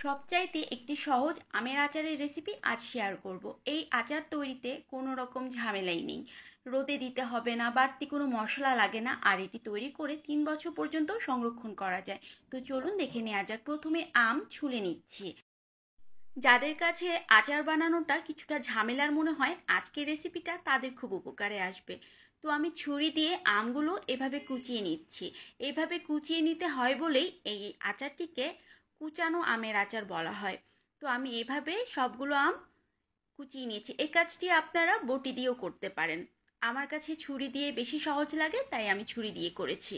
সবচাইতে একটি সহজ আমের আচারের রেসিপি আজ শেয়ার করব। এই আচার তৈরিতে কোনো রকম ঝামেলাই নেই, রোদে দিতে হবে না, বাড়তি কোনো মশলা লাগে না, আর এটি তৈরি করে 3 বছর পর্যন্ত সংরক্ষণ করা যায়। তো চলুন দেখে নেওয়া যাক। প্রথমে আম ছুলে নিচ্ছি। যাদের কাছে আচার বানানোটা কিছুটা ঝামেলার মনে হয়, আজকের রেসিপিটা তাদের খুব উপকারে আসবে। তো আমি ছুরি দিয়ে আমগুলো এভাবে কুচিয়ে নিচ্ছি। এভাবে কুচিয়ে নিতে হয় বলেই এই আচারটিকে কুচানো আমের আচার বলা হয়। তো আমি এভাবে সবগুলো আম কুচিয়ে নিয়েছি। এই কাজটি আপনারা বটি দিয়েও করতে পারেন। আমার কাছে ছুরি দিয়ে বেশি সহজ লাগে, তাই আমি ছুরি দিয়ে করেছি।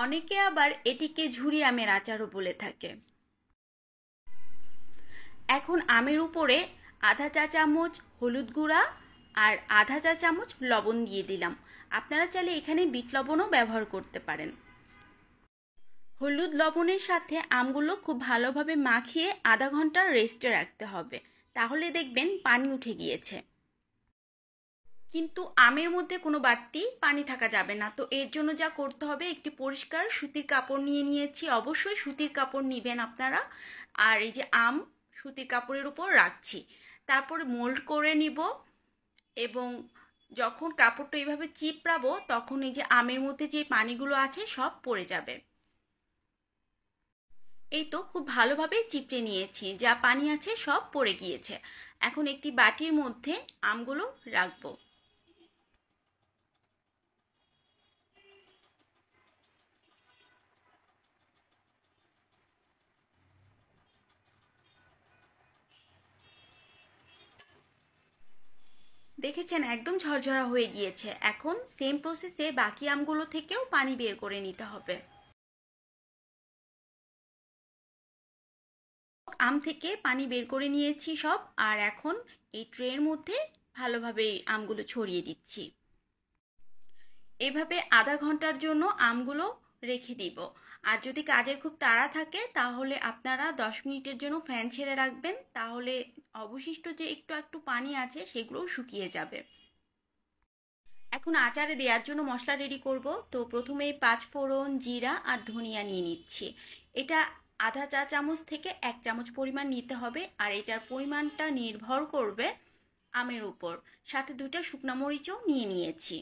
অনেকে আবার এটিকে ঝুরি আমের আচারও বলে থাকে। এখন আমের উপরে আধা চা চামচ হলুদ গুঁড়া আর আধা চা চামচ লবণ দিয়ে দিলাম। আপনারা চাইলে এখানে বিট লবণও ব্যবহার করতে পারেন। হলুদ লবণের সাথে আমগুলো খুব ভালোভাবে মাখিয়ে আধা ঘন্টা রেস্টে রাখতে হবে, তাহলে দেখবেন পানি উঠে গিয়েছে। কিন্তু আমের মধ্যে কোনো বাড়তি পানি থাকা যাবে না। তো এর জন্য যা করতে হবে, একটি পরিষ্কার সুতির কাপড় নিয়ে নিয়েছি। অবশ্যই সুতির কাপড় নেবেন আপনারা। আর এই যে আম সুতির কাপড়ের উপর রাখছি, তারপর মোল্ড করে নিব এবং যখন কাপড়টা এইভাবে চিপড়াবো তখন এই যে আমের মধ্যে যে পানিগুলো আছে সব পড়ে যাবে। এই তো খুব ভালোভাবে চিপড়ে নিয়েছি, যা পানি আছে সব পড়ে গিয়েছে। এখন একটি বাটির মধ্যে আমগুলো রাখবো। দেখেছেন একদম ঝরঝরা হয়ে গিয়েছে। এখন সেম প্রসেসে বাকি আমগুলো থেকেও পানি বের করে নিতে হবে। আম থেকে পানি বের করে নিয়েছি সব, আর এখন এই ট্রের মধ্যে ভালোভাবে আমগুলো ছড়িয়ে দিচ্ছি। এভাবে আধা ঘন্টার জন্য আমগুলো রেখে দিব। আর যদি কাজের খুব তাড়া থাকে তাহলে আপনারা 10 মিনিটের জন্য ফ্যান ছেড়ে রাখবেন, তাহলে অবশিষ্ট যে একটু একটু পানি আছে সেগুলোও শুকিয়ে যাবে। এখন আচারে দেওয়ার জন্য মশলা রেডি করব। তো প্রথমে 5 ফোড়ন, জিরা আর ধনিয়া নিয়ে নিচ্ছি। এটা আধা চা চামচ থেকে 1 চামচ পরিমাণ নিতে হবে, আর এটার পরিমাণটা নির্ভর করবে আমের উপর। সাথে 2টা শুকনো মরিচও নিয়ে নিয়েছি।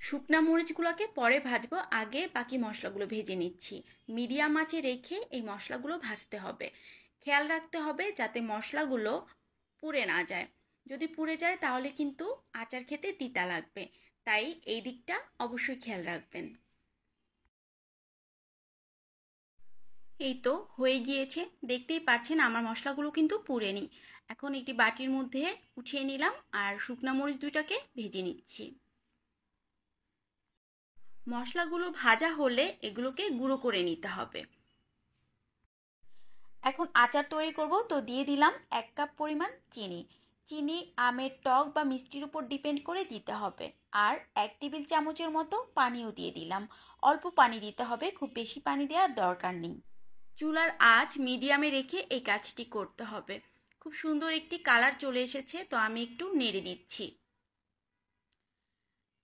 শুকনো মরিচগুলোকে পরে ভাজবো, আগে বাকি মশলাগুলো ভেজে নিচ্ছি। মিডিয়াম আঁচে রেখে এই মশলাগুলো ভাজতে হবে। খেয়াল রাখতে হবে যাতে মশলাগুলো পুড়ে না যায়। যদি পুড়ে যায় তাহলে কিন্তু আচার খেতে তিতা লাগবে, তাই এই দিকটা অবশ্যই খেয়াল রাখবেন। এই তো হয়ে গিয়েছে, দেখতেই পাচ্ছেন আমার মশলাগুলো কিন্তু পুড়েনি। এখন একটি বাটির মধ্যে উঠিয়ে নিলাম আর শুকনো মরিচ 2টাকে ভেজে নিচ্ছি। মশলাগুলো ভাজা হলে এগুলোকে গুঁড়ো করে নিতে হবে। এখন আচার তৈরি করব। তো দিয়ে দিলাম 1 কাপ পরিমাণ চিনি। চিনি আমের টক বা মিষ্টির উপর ডিপেন্ড করে দিতে হবে। আর 1 টেবিল চামচের মতো পানিও দিয়ে দিলাম। অল্প পানি দিতে হবে, খুব বেশি পানি দেওয়ার দরকার নেই। চুলার আঁচ মিডিয়ামে রেখে এই কাজটি করতে হবে। খুব সুন্দর একটি কালার চলে এসেছে, তো আমি একটু নেড়ে দিচ্ছি।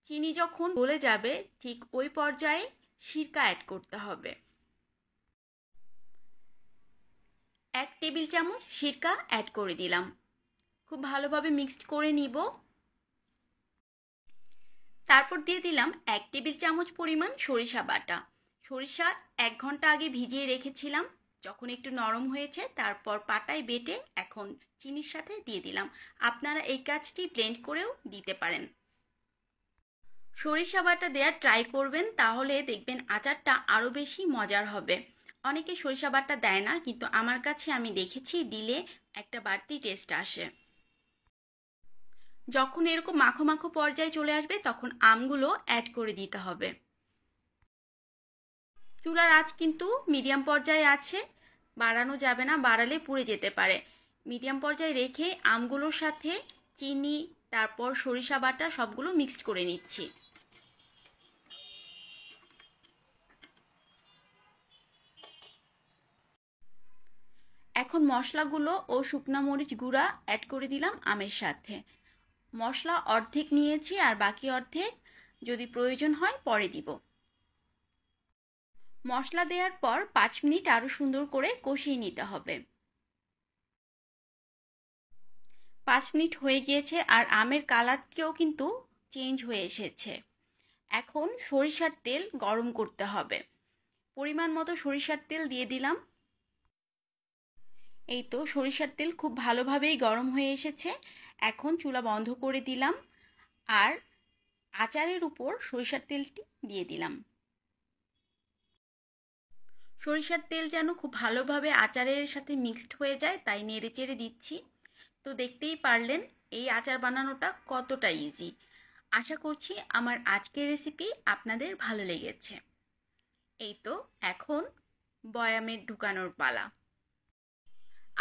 চিনি যখন গলে যাবে ঠিক ওই পর্যায়ে সিরকা অ্যাড করতে হবে। 1 টেবিল চামচ সিরকা অ্যাড করে দিলাম। খুব ভালোভাবে মিক্সড করে নিব। তারপর দিয়ে দিলাম 1 টেবিল চামচ পরিমাণ সরিষা বাটা। সরিষা 1 ঘন্টা আগে ভিজিয়ে রেখেছিলাম। যখন একটু নরম হয়েছে তারপর পাটায় বেটে এখন চিনির সাথে দিয়ে দিলাম। আপনারা এই কাজটি ব্লেন্ড করেও দিতে পারেন। সরিষা বাটা দেওয়ার ট্রাই করবেন, তাহলে দেখবেন আচারটা আরও বেশি মজার হবে। অনেকে সরিষা বাটা দেয় না, কিন্তু আমার কাছে আমি দেখেছি দিলে একটা বাড়তি টেস্ট আসে। যখন এরকম মাখো মাখো পর্যায়ে চলে আসবে তখন আমগুলো অ্যাড করে দিতে হবে। চুলার আঁচ কিন্তু মিডিয়াম পর্যায়ে আছে, বাড়ানো যাবে না, বাড়ালে পুড়ে যেতে পারে। মিডিয়াম পর্যায়ে রেখে আমগুলোর সাথে চিনি তারপর সরিষা বাটা সবগুলো মিক্সড করে নিচ্ছি। এখন মশলাগুলো ও শুকনা মরিচ গুঁড়া অ্যাড করে দিলাম আমের সাথে। মশলা অর্ধেক নিয়েছি আর বাকি অর্ধেক যদি প্রয়োজন হয় পরে দিব। মশলা দেওয়ার পর 5 মিনিট আরও সুন্দর করে কষিয়ে নিতে হবে। 5 মিনিট হয়ে গিয়েছে আর আমের কালারটিও কিন্তু চেঞ্জ হয়ে এসেছে। এখন সরিষার তেল গরম করতে হবে। পরিমাণ মতো সরিষার তেল দিয়ে দিলাম। এই তো সরিষার তেল খুব ভালোভাবেই গরম হয়ে এসেছে। এখন চুলা বন্ধ করে দিলাম আর আচারের উপর সরিষার তেলটি দিয়ে দিলাম। সরিষার তেল যেন খুব ভালোভাবে আচারের সাথে মিক্সড হয়ে যায়, তাই নেড়ে চেড়ে দিচ্ছি। তো দেখতেই পারলেন এই আচার বানানোটা কতটা ইজি। আশা করছি আমার আজকের রেসিপি আপনাদের ভালো লেগেছে। এই তো এখন বয়ামে ঢুকানোর পালা।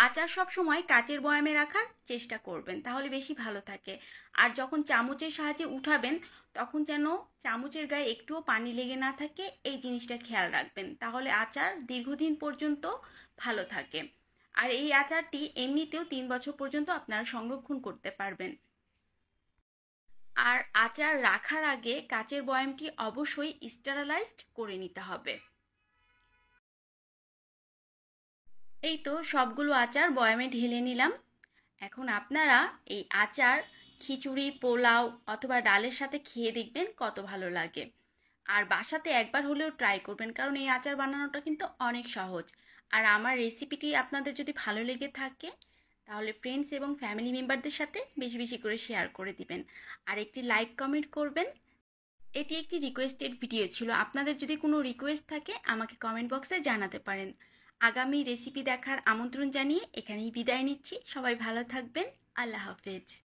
আচার সব সময় কাচের বয়ামে রাখার চেষ্টা করবেন, তাহলে বেশি ভালো থাকে। আর যখন চামচের সাহায্যে উঠাবেন তখন যেন চামচের গায়ে একটুও পানি লেগে না থাকে, এই জিনিসটা খেয়াল রাখবেন, তাহলে আচার দীর্ঘদিন পর্যন্ত ভালো থাকে। আর এই আচারটি এমনিতেও 3 বছর পর্যন্ত আপনারা সংরক্ষণ করতে পারবেন। আর আচার রাখার আগে কাচের বয়ামটি অবশ্যই স্টেরিলাইজড করে নিতে হবে। এই তো সবগুলো আচার বয়ামে ঢেলে নিলাম। এখন আপনারা এই আচার খিচুড়ি, পোলাও অথবা ডালের সাথে খেয়ে দেখবেন কত ভালো লাগে। আর বাসাতে একবার হলেও ট্রাই করবেন, কারণ এই আচার বানানোটা কিন্তু অনেক সহজ। আর আমার রেসিপিটি আপনাদের যদি ভালো লেগে থাকে তাহলে ফ্রেন্ডস এবং ফ্যামিলি মেম্বারদের সাথে বেশি বেশি করে শেয়ার করে দিবেন। আর একটি লাইক কমেন্ট করবেন। এটি একটি রিকোয়েস্টেড ভিডিও ছিল। আপনাদের যদি কোনো রিকোয়েস্ট থাকে আমাকে কমেন্ট বক্সে জানাতে পারেন। আগামী রেসিপি দেখার আমন্ত্রণ জানিয়ে এখানেই বিদায় নিচ্ছি। সবাই ভালো থাকবেন। আল্লাহ হাফেজ।